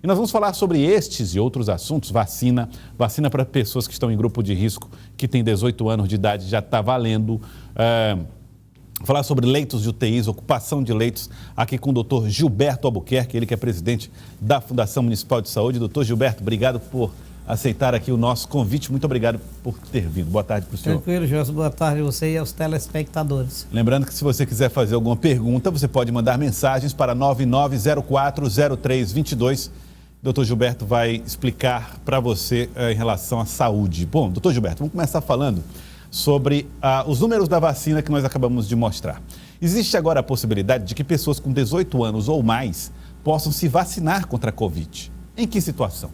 E nós vamos falar sobre estes e outros assuntos. Vacina para pessoas que estão em grupo de risco, que tem 18 anos de idade, já está valendo. Falar sobre leitos de UTIs, ocupação de leitos, aqui com o doutor Gilberto Albuquerque, ele que é presidente da Fundação Municipal de Saúde. Doutor Gilberto, obrigado por aceitar aqui o nosso convite. Muito obrigado por ter vindo. Boa tarde para o senhor. Tranquilo, José. Boa tarde a você e aos telespectadores. Lembrando que se você quiser fazer alguma pergunta, você pode mandar mensagens para 99040322. Doutor Gilberto vai explicar para você em relação à saúde. Bom, doutor Gilberto, vamos começar falando sobre os números da vacina que nós acabamos de mostrar. Existe agora a possibilidade de que pessoas com 18 anos ou mais possam se vacinar contra a Covid. Em que situação?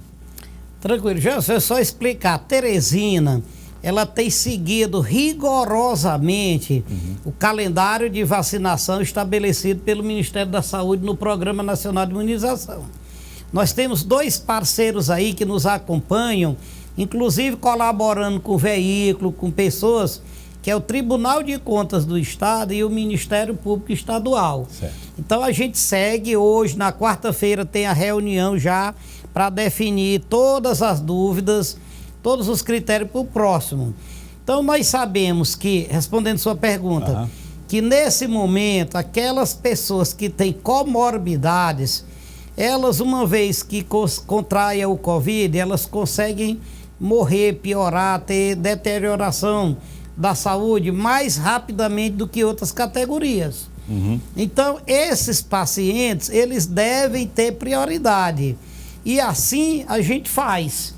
Tranquilo, já é só explicar. A Teresina, ela tem seguido rigorosamente o calendário de vacinação estabelecido pelo Ministério da Saúde no Programa Nacional de Imunização. Nós temos 2 parceiros aí que nos acompanham, inclusive colaborando com o veículo, com pessoas, que é o Tribunal de Contas do Estado e o Ministério Público Estadual. Certo. Então a gente segue hoje, na quarta-feira tem a reunião já para definir todas as dúvidas, todos os critérios para o próximo. Então nós sabemos que, respondendo sua pergunta, que nesse momento aquelas pessoas que têm comorbidades, elas, uma vez que contraem o Covid, elas conseguem morrer, piorar, ter deterioração da saúde mais rapidamente do que outras categorias. Então, esses pacientes, eles devem ter prioridade. E assim a gente faz.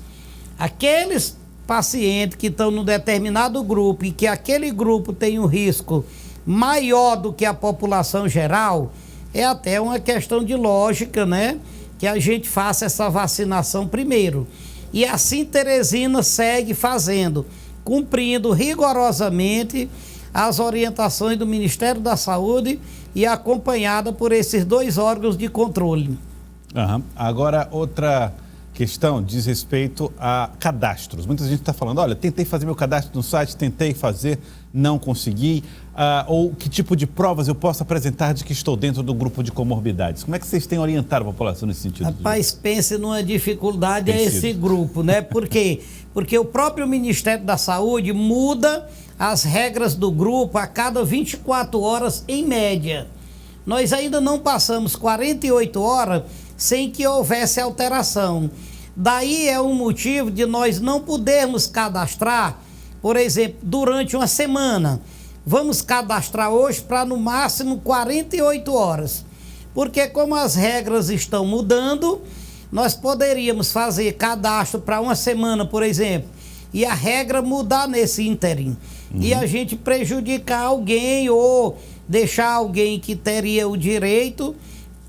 Aqueles pacientes que estão num determinado grupo e que aquele grupo tem um risco maior do que a população geral, é até uma questão de lógica, né? Que a gente faça essa vacinação primeiro. E assim Teresina segue fazendo, cumprindo rigorosamente as orientações do Ministério da Saúde e acompanhada por esses 2 órgãos de controle. Agora, outra questão diz respeito a cadastros. Muita gente está falando, olha, tentei fazer meu cadastro no site, tentei fazer, não consegui. Ou que tipo de provas eu posso apresentar de que estou dentro do grupo de comorbidades? Como é que vocês têm orientado a população nesse sentido? Rapaz, pense numa dificuldade esse grupo, né? Por quê? Porque o próprio Ministério da Saúde muda as regras do grupo a cada 24 horas em média. Nós ainda não passamos 48 horas sem que houvesse alteração. Daí é um motivo de nós não podermos cadastrar, por exemplo, durante uma semana. Vamos cadastrar hoje para no máximo 48 horas. Porque como as regras estão mudando, nós poderíamos fazer cadastro para uma semana, por exemplo, e a regra mudar nesse ínterim. E a gente prejudicar alguém ou deixar alguém que teria o direito,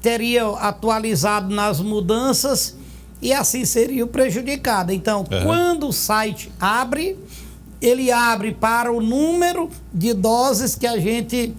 teria atualizado nas mudanças e assim seria prejudicado. Então, quando o site abre, ele abre para o número de doses que a gente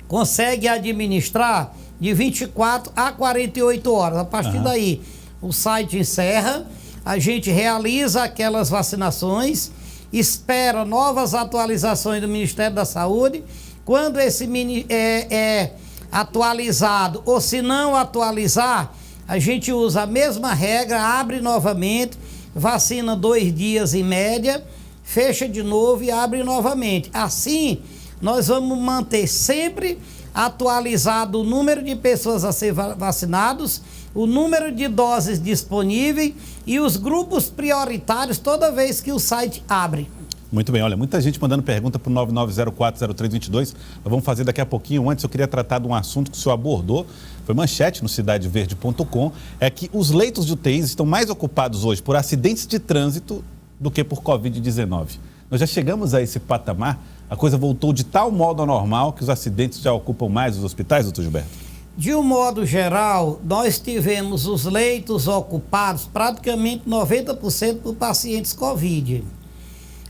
consegue administrar de 24 a 48 horas. A partir daí, o site encerra, a gente realiza aquelas vacinações, espera novas atualizações do Ministério da Saúde. Quando esse é atualizado, ou se não atualizar, a gente usa a mesma regra, abre novamente, vacina 2 dias em média, fecha de novo e abre novamente. Assim, nós vamos manter sempre atualizado o número de pessoas a ser vacinados, o número de doses disponíveis e os grupos prioritários toda vez que o site abre. Muito bem, olha, muita gente mandando pergunta para o 99040322. Nós vamos fazer daqui a pouquinho. Antes eu queria tratar de um assunto que o senhor abordou, foi manchete no cidadeverde.com, é que os leitos de UTIs estão mais ocupados hoje por acidentes de trânsito do que por Covid-19. Nós já chegamos a esse patamar, a coisa voltou de tal modo ao normal que os acidentes já ocupam mais os hospitais, doutor Gilberto? De um modo geral, nós tivemos os leitos ocupados praticamente 90% por pacientes Covid.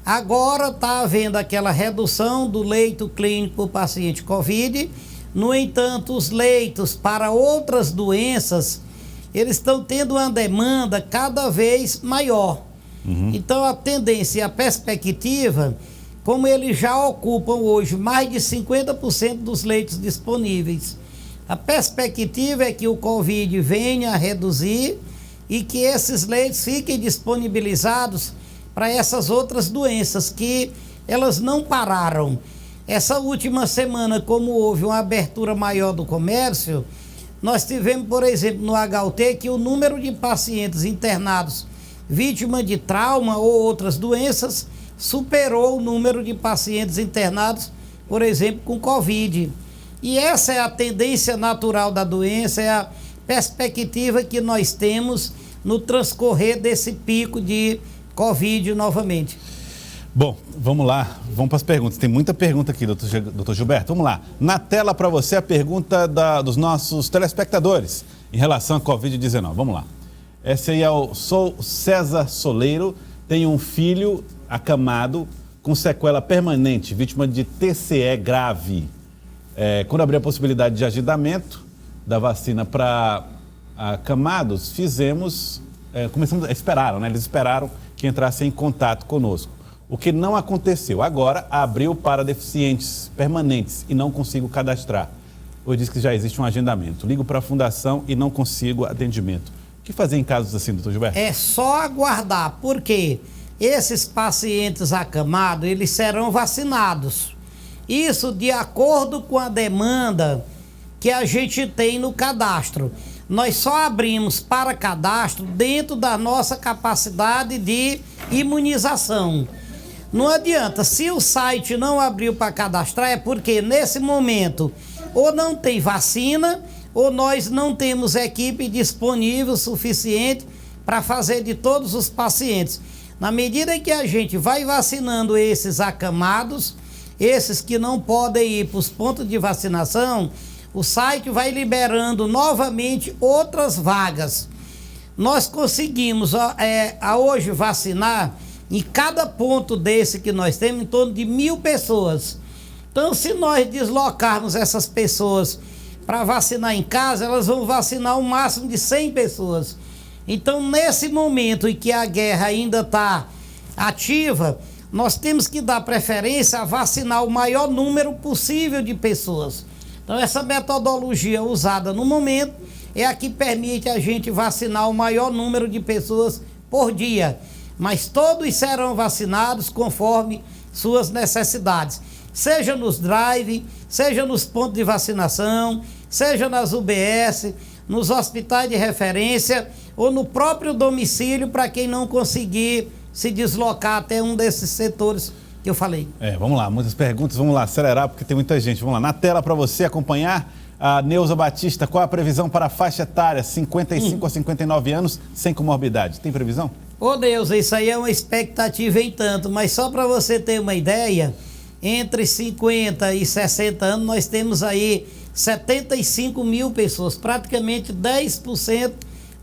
Agora está havendo aquela redução do leito clínico por paciente Covid. No entanto, os leitos para outras doenças, eles estão tendo uma demanda cada vez maior. Então, a tendência e a perspectiva, como eles já ocupam hoje mais de 50% dos leitos disponíveis, A perspectiva é que o Covid venha a reduzir e que esses leitos fiquem disponibilizados para essas outras doenças que elas não pararam. Essa última semana, como houve uma abertura maior do comércio, nós tivemos, por exemplo, no HUT, que o número de pacientes internados vítimas de trauma ou outras doenças superou o número de pacientes internados, por exemplo, com Covid. E essa é a tendência natural da doença, é a perspectiva que nós temos no transcorrer desse pico de Covid novamente. Bom, vamos lá, vamos para as perguntas. Tem muita pergunta aqui, doutor Gilberto. Vamos lá. Na tela para você a pergunta dos nossos telespectadores em relação à Covid-19. Vamos lá. Esse aí sou César Soleiro, tenho um filho acamado com sequela permanente, vítima de TCE grave. Quando abriu a possibilidade de agendamento da vacina para acamados, esperaram, né? Eles esperaram que entrasse em contato conosco. O que não aconteceu. Agora abriu para deficientes permanentes e não consigo cadastrar. Ou diz que já existe um agendamento. Ligo para a fundação e não consigo atendimento. O que fazer em casos assim, doutor Gilberto? É só aguardar, porque esses pacientes acamados, eles serão vacinados. Isso de acordo com a demanda que a gente tem no cadastro. Nós só abrimos para cadastro dentro da nossa capacidade de imunização. Não adianta, se o site não abriu para cadastrar, é porque nesse momento ou não tem vacina ou nós não temos equipe disponível suficiente para fazer de todos os pacientes. Na medida que a gente vai vacinando esses acamados, esses que não podem ir para os pontos de vacinação, o site vai liberando novamente outras vagas. Nós conseguimos hoje vacinar em cada ponto desse que nós temos em torno de 1.000 pessoas. Então, se nós deslocarmos essas pessoas para vacinar em casa, elas vão vacinar o máximo de 100 pessoas. Então, nesse momento em que a guerra ainda está ativa, nós temos que dar preferência a vacinar o maior número possível de pessoas. Então, essa metodologia usada no momento é a que permite a gente vacinar o maior número de pessoas por dia. Mas todos serão vacinados conforme suas necessidades. Seja nos drive, seja nos pontos de vacinação, seja nas UBS, nos hospitais de referência ou no próprio domicílio para quem não conseguir se deslocar até um desses setores que eu falei. Vamos lá, muitas perguntas, vamos lá, acelerar porque tem muita gente. Vamos lá, na tela para você acompanhar, a Neuza Batista, qual a previsão para a faixa etária 55 a 59 anos sem comorbidade? Tem previsão? Ô Deus, isso aí é uma expectativa em tanto, mas só para você ter uma ideia, entre 50 e 60 anos nós temos aí 75 mil pessoas, praticamente 10%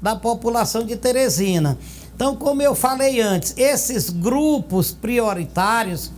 da população de Teresina. Então, como eu falei antes, esses grupos prioritários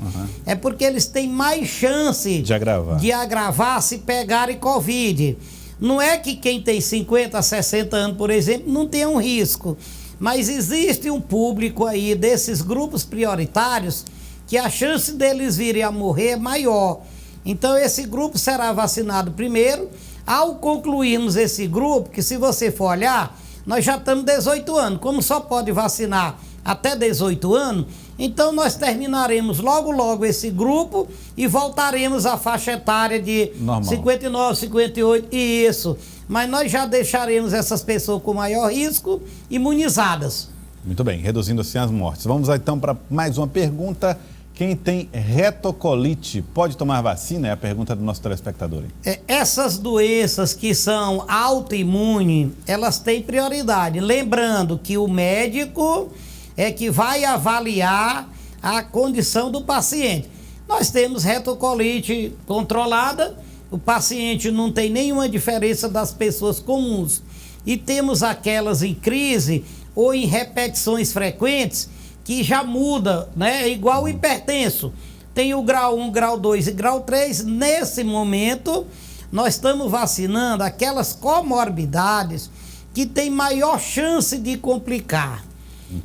é porque eles têm mais chance de agravar se pegarem Covid. Não é que quem tem 50 a 60 anos, por exemplo, não tenha um risco. Mas existe um público aí desses grupos prioritários que a chance deles virem a morrer é maior. Então esse grupo será vacinado primeiro. Ao concluirmos esse grupo, que se você for olhar, nós já estamos 18 anos. Como só pode vacinar até 18 anos, então nós terminaremos logo esse grupo e voltaremos à faixa etária de normal. 59, 58, isso. Mas nós já deixaremos essas pessoas com maior risco imunizadas. Muito bem, reduzindo assim as mortes. Vamos então para mais uma pergunta. Quem tem retocolite pode tomar vacina? É a pergunta do nosso telespectador. Essas doenças que são autoimunes, elas têm prioridade. Lembrando que o médico é que vai avaliar a condição do paciente. Nós temos retocolite controlada, o paciente não tem nenhuma diferença das pessoas comuns. E temos aquelas em crise ou em repetições frequentes que já muda, né? É igual o hipertenso. Tem o grau 1, grau 2 e grau 3. Nesse momento, nós estamos vacinando aquelas comorbidades que têm maior chance de complicar.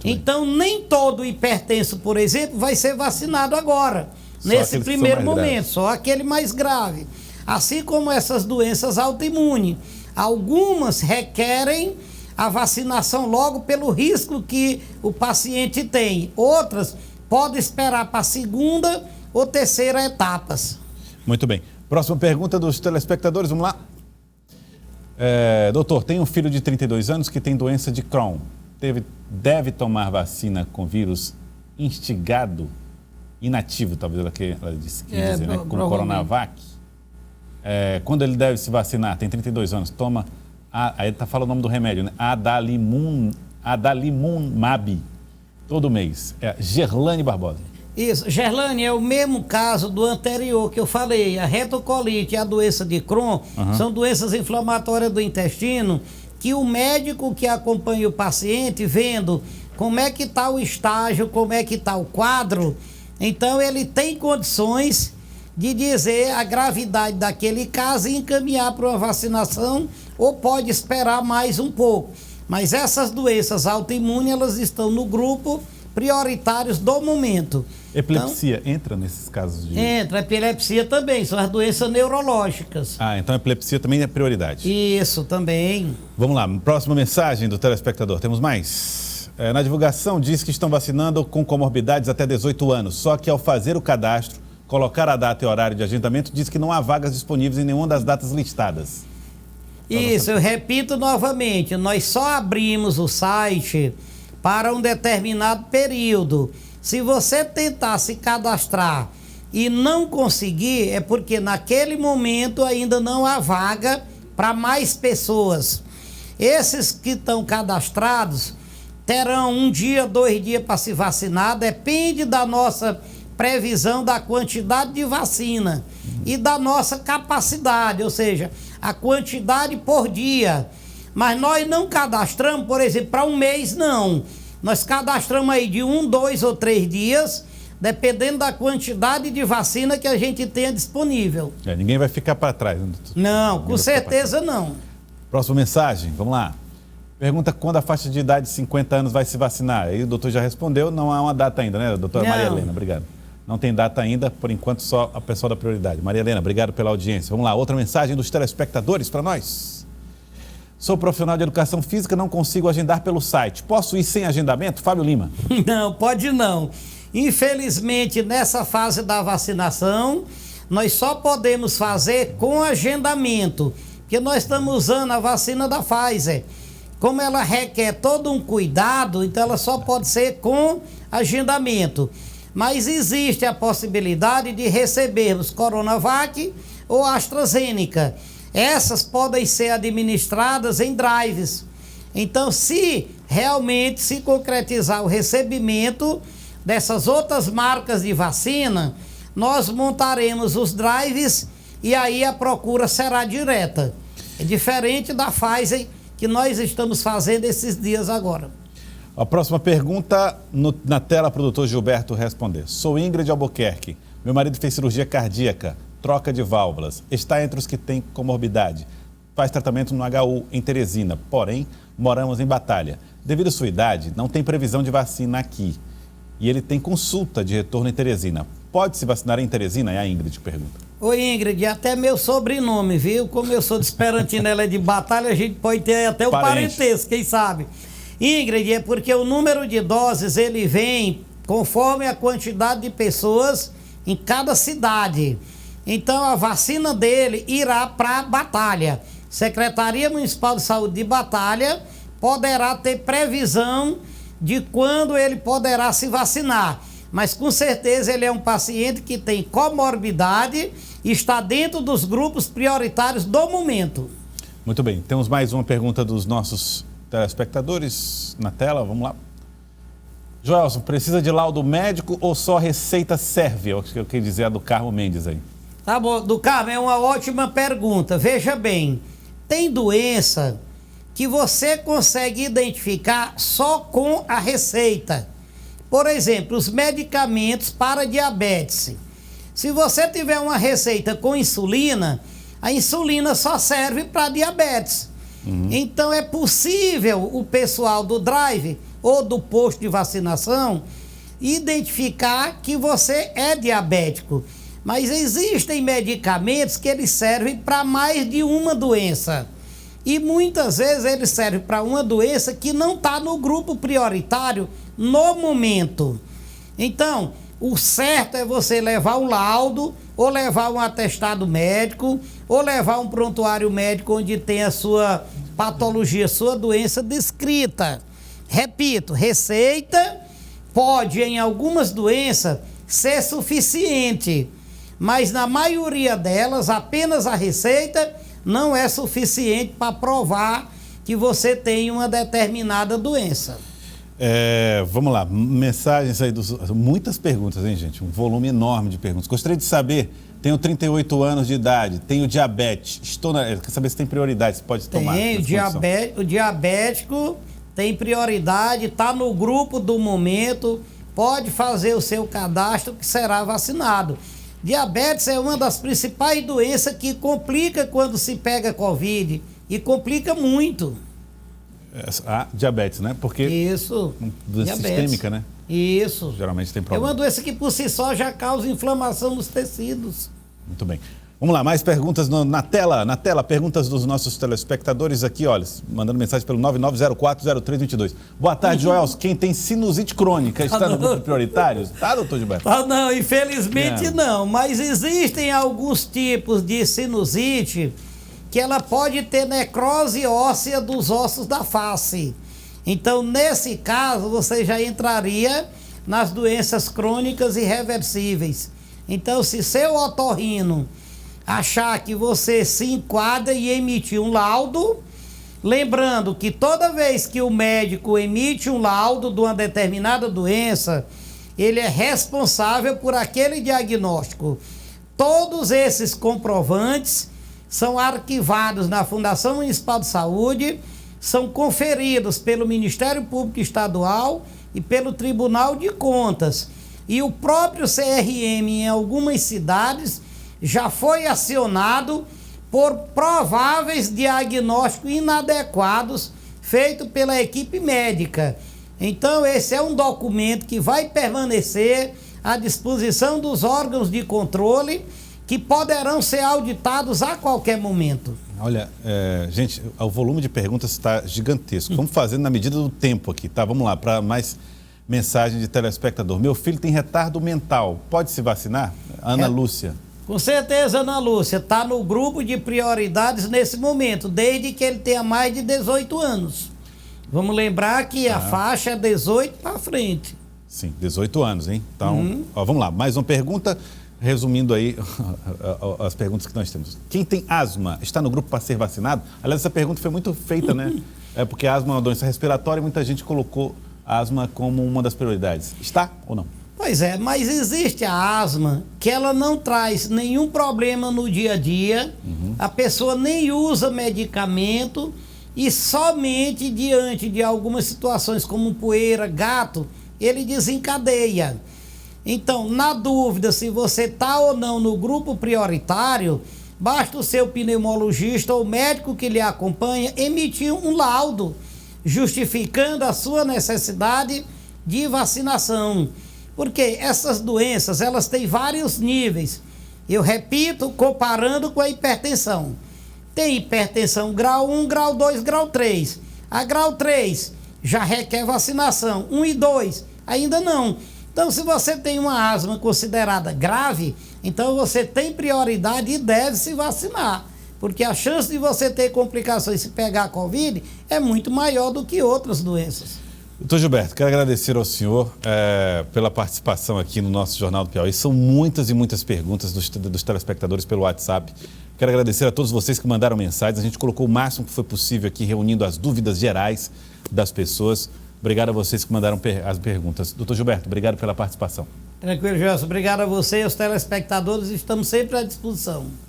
Então, nem todo hipertenso, por exemplo, vai ser vacinado agora, nesse primeiro momento, só aquele mais grave. assim como essas doenças autoimunes. Algumas requerem a vacinação logo pelo risco que o paciente tem. Outras podem esperar para a segunda ou terceira etapas. Muito bem. Próxima pergunta dos telespectadores, vamos lá. Doutor, tem um filho de 32 anos que tem doença de Crohn. Deve tomar vacina com vírus instigado, inativo, talvez ela disse, dizer, né? Com Coronavac. Quando ele deve se vacinar? Tem 32 anos, toma, aí ele está falando o nome do remédio, né? Adalimumab, todo mês. Gerlane Barbosa. Isso, Gerlane, é o mesmo caso do anterior que eu falei. A retocolite e a doença de Crohn são doenças inflamatórias do intestino que o médico que acompanha o paciente, vendo como é que está o estágio, como é que está o quadro, então ele tem condições de dizer a gravidade daquele caso e encaminhar para uma vacinação, ou pode esperar mais um pouco. Mas essas doenças autoimunes, elas estão no grupo prioritários do momento. Epilepsia entra nesses casos de... Entra, epilepsia também, são as doenças neurológicas. Então a epilepsia também é prioridade. Isso, também. Vamos lá, próxima mensagem do telespectador, temos mais. Na divulgação diz que estão vacinando com comorbidades até 18 anos, só que ao fazer o cadastro, colocar a data e horário de agendamento, diz que não há vagas disponíveis em nenhuma das datas listadas. Isso, eu repito novamente, nós só abrimos o site para um determinado período. Se você tentar se cadastrar e não conseguir, é porque naquele momento ainda não há vaga para mais pessoas. Esses que estão cadastrados terão 1 dia, 2 dias para se vacinar, depende da nossa previsão da quantidade de vacina e da nossa capacidade, ou seja, a quantidade por dia. Mas nós não cadastramos, por exemplo, para um mês, não. Nós cadastramos aí de 1, 2 ou 3 dias, dependendo da quantidade de vacina que a gente tenha disponível. Ninguém vai ficar para trás. Não, com certeza não. Próxima mensagem, vamos lá. Pergunta quando a faixa de idade de 50 anos vai se vacinar. Aí o doutor já respondeu, não há uma data ainda, né, doutora Maria Helena? Obrigado. Não tem data ainda, por enquanto só a pessoa da prioridade. Maria Helena, obrigado pela audiência. Vamos lá, outra mensagem dos telespectadores para nós. Sou profissional de educação física, não consigo agendar pelo site. Posso ir sem agendamento? Fábio Lima. Não, pode não. Infelizmente, nessa fase da vacinação, nós só podemos fazer com agendamento, porque nós estamos usando a vacina da Pfizer. Como ela requer todo um cuidado, então ela só pode ser com agendamento. Mas existe a possibilidade de recebermos Coronavac ou AstraZeneca. Essas podem ser administradas em drives. Então, se realmente se concretizar o recebimento dessas outras marcas de vacina, nós montaremos os drives e aí a procura será direta. É diferente da Pfizer que nós estamos fazendo esses dias agora. A próxima pergunta, na tela, para o doutor Gilberto responder. Sou Ingrid Albuquerque. Meu marido fez cirurgia cardíaca, troca de válvulas. Está entre os que têm comorbidade. Faz tratamento no HU em Teresina. Porém, moramos em Batalha. Devido à sua idade, não tem previsão de vacina aqui. E ele tem consulta de retorno em Teresina. Pode se vacinar em Teresina? É a Ingrid que pergunta. Oi, Ingrid, até meu sobrenome, viu? Como eu sou de Esperantina, ela é de Batalha, a gente pode ter até o parentesco, quem sabe? Ingrid, é porque o número de doses, ele vem conforme a quantidade de pessoas em cada cidade. Então, a vacina dele irá para Batalha. Secretaria Municipal de Saúde de Batalha poderá ter previsão de quando ele poderá se vacinar. Mas, com certeza, ele é um paciente que tem comorbidade e está dentro dos grupos prioritários do momento. Muito bem. Temos mais uma pergunta dos nossos telespectadores na tela. Vamos lá. Joelson, precisa de laudo médico ou só receita serve? Eu queria dizer a do Carmo Mendes aí. Tá bom, do Carmo, é uma ótima pergunta. Veja bem, tem doença que você consegue identificar só com a receita. Por exemplo, os medicamentos para diabetes. Se você tiver uma receita com insulina, a insulina só serve para diabetes. Então é possível o pessoal do drive ou do posto de vacinação identificar que você é diabético. Mas existem medicamentos que eles servem para mais de uma doença. E muitas vezes eles servem para uma doença que não está no grupo prioritário no momento. Então, o certo é você levar um laudo, ou levar um atestado médico, ou levar um prontuário médico onde tem a sua patologia, sua doença descrita. Repito, receita pode, em algumas doenças, ser suficiente, mas na maioria delas, apenas a receita não é suficiente para provar que você tem uma determinada doença. Vamos lá, mensagens aí, muitas perguntas, hein, gente? Um volume enorme de perguntas. Gostaria de saber, tenho 38 anos de idade, tenho diabetes, quer saber se tem prioridade, se pode tomar? Tem, o diabético tem prioridade, está no grupo do momento, pode fazer o seu cadastro que será vacinado. Diabetes é uma das principais doenças que complica quando se pega Covid, e complica muito. Diabetes, né? Porque isso, doença sistêmica, né? Isso. Geralmente tem problema. É uma doença que por si só já causa inflamação nos tecidos. Muito bem. Vamos lá, mais perguntas na tela. Na tela, perguntas dos nossos telespectadores aqui, olha, mandando mensagem pelo 99040322. Boa tarde, Joels. Quem tem sinusite crônica está no grupo prioritário? Tá, doutor Gilberto? Não, infelizmente não. Mas existem alguns tipos de sinusite que ela pode ter necrose óssea dos ossos da face. Então, nesse caso, você já entraria nas doenças crônicas irreversíveis. Então, se seu otorrino achar que você se enquadra e emitir um laudo, lembrando que toda vez que o médico emite um laudo de uma determinada doença, ele é responsável por aquele diagnóstico. Todos esses comprovantes são arquivados na Fundação Municipal de Saúde, são conferidos pelo Ministério Público Estadual e pelo Tribunal de Contas. E o próprio CRM, em algumas cidades, já foi acionado por prováveis diagnósticos inadequados feitos pela equipe médica. Então, esse é um documento que vai permanecer à disposição dos órgãos de controle, que poderão ser auditados a qualquer momento. Olha, gente, o volume de perguntas está gigantesco. Vamos fazer na medida do tempo aqui, tá? Vamos lá, para mais mensagem de telespectador. Meu filho tem retardo mental, pode se vacinar? Ana Lúcia. Com certeza, Ana Lúcia, está no grupo de prioridades nesse momento, desde que ele tenha mais de 18 anos. Vamos lembrar que a faixa é 18 para frente. Sim, 18 anos, hein? Então, ó, vamos lá, mais uma pergunta. Resumindo aí as perguntas que nós temos. Quem tem asma está no grupo para ser vacinado? Aliás, essa pergunta foi muito feita, né? Porque a asma é uma doença respiratória e muita gente colocou a asma como uma das prioridades. Está ou não? Pois é, mas existe a asma que ela não traz nenhum problema no dia a dia, a pessoa nem usa medicamento e somente diante de algumas situações como poeira, gato, ele desencadeia. Então, na dúvida se você está ou não no grupo prioritário, basta o seu pneumologista ou médico que lhe acompanha emitir um laudo justificando a sua necessidade de vacinação. Porque essas doenças, elas têm vários níveis. Eu repito, comparando com a hipertensão. Tem hipertensão grau 1, grau 2, grau 3. A grau 3 já requer vacinação. 1 e 2 ainda não. Então, se você tem uma asma considerada grave, então você tem prioridade e deve se vacinar. Porque a chance de você ter complicações se pegar a Covid é muito maior do que outras doenças. Doutor Gilberto, quero agradecer ao senhor pela participação aqui no nosso Jornal do Piauí. São muitas e muitas perguntas dos telespectadores pelo WhatsApp. Quero agradecer a todos vocês que mandaram mensagens. A gente colocou o máximo que foi possível aqui, reunindo as dúvidas gerais das pessoas. Obrigado a vocês que mandaram as perguntas. Doutor Gilberto, obrigado pela participação. Tranquilo, Gelson. Obrigado a você e aos telespectadores. Estamos sempre à disposição.